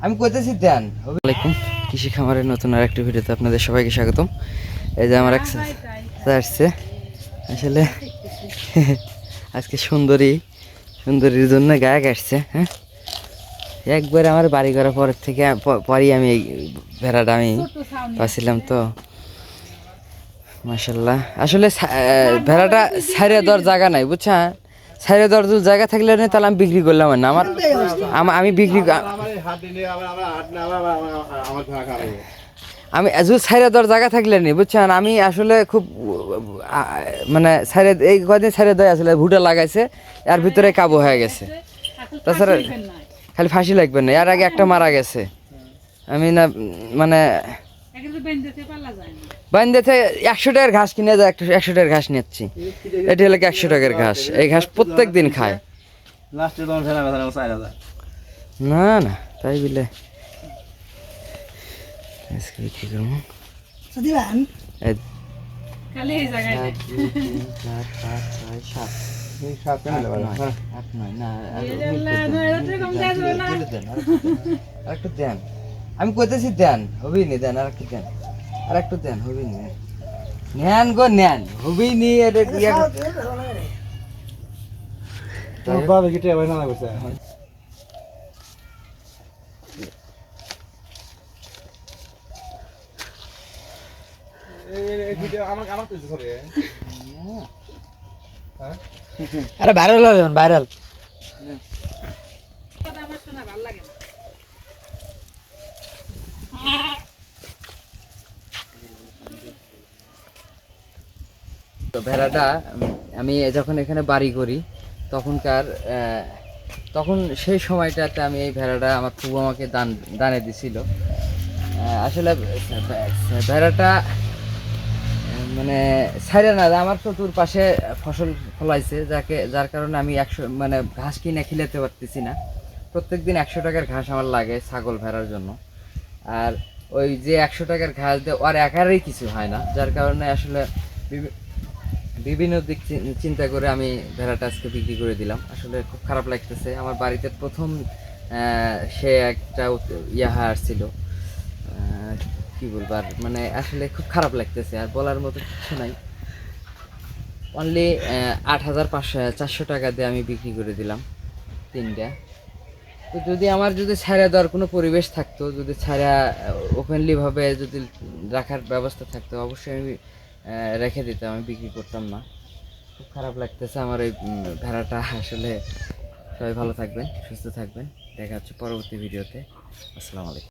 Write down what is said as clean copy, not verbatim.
আমি কইতেছি দেন। আসসালামাইকুম, কৃষি খামারের নতুন আর একটা ভিডিওতে আপনাদের সবাইকে স্বাগতম। এই যে আমার আসছে আসলে আজকে সুন্দরীর জন্য গায়ক আসছে। হ্যাঁ, একবার আমার বাড়ি করার পরের থেকে পরই আমি এই ভেড়াটা আমি পাচ্ছিলাম তো মাশাল্লাহ। আসলে ভেড়াটা ছাইরে দেওয়ার জায়গা নাই, বুঝছেন? ছাইরে দেওয়ার জায়গা থাকলে তাহলে আমি বিক্রি করলাম না। আমি বিক্রি আমি ছাইরে দেওয়ার জায়গা থাকলে নি, বুঝছেন? আমি আসলে খুব মানে ছাইরে এই কদিন ছাইরে দেয় আসলে ভুটা লাগাইছে, এর ভিতরে কাবু হয়ে গেছে। তাছাড়া খালি ফাঁসি লাগবে না, এর আগে একটা মারা গেছে। আমি না মানে বাইন্দেতে 100 টাকার ঘাস কিনে যায়, 100 টাকার ঘাস নিচ্ছি। এটি হলো 100 টাকার ঘাস। এই ঘাস প্রত্যেক দিন খায়। না না তাই বলে আজকে বিক্রি করবো। আমি কইতেছি দেন, হবেই নি, দেন আর একটু দেন, আর একটু দেন, হবেই নি, নেন গো নেন, হবেই নি। আরে ভাইরাল হবে, ভাইরাল। তো ভেড়াটা আমি যখন এখানে বাড়ি করি তখন সেই সময়টাতে আমি এই ভেড়াটা আমার ফুবু আমাকে দানে দিছিল। আসলে ভেড়াটা মানে ছাইরে না, আমার চতুর্পাশে ফসল ফলাইছে, যার কারণে আমি মানে ঘাস কিনে খিলাতে পারতেছি না। প্রত্যেকদিন 100 টাকার ঘাস আমার লাগে ছাগল ভেড়ার জন্য। আর ওই যে 100 টাকার ঘাস দিয়ে আর একারই কিছু হয় না, যার কারণে আসলে বিভিন্ন দিক চিন্তা করে আমি ভেড়াটা আজকে বিক্রি করে দিলাম। আসলে খুব খারাপ লাগতেছে। আমার বাড়িতে প্রথম সে একটা ইয়াহা আসছিল, কি বলবো আর, মানে আসলে খুব খারাপ লাগতেছে, আর বলার মতো কিছু নাই। অনলি 8,400 টাকা দিয়ে আমি বিক্রি করে দিলাম তিনটা। তো যদি আমার ছাড়া দেওয়ার কোনো পরিবেশ থাকতো, যদি ছাড়া ওপেনলিভাবে যদি রাখার ব্যবস্থা থাকতো, অবশ্যই আমি রেখে দিতাম, আমি বিক্রি করতাম না। খুব খারাপ লাগতেছে আমার এই ভেড়াটা। আসলে সবাই ভালো থাকবেন, সুস্থ থাকবেন, দেখা হচ্ছে পরবর্তী ভিডিওতে। আসসালামু আলাইকুম।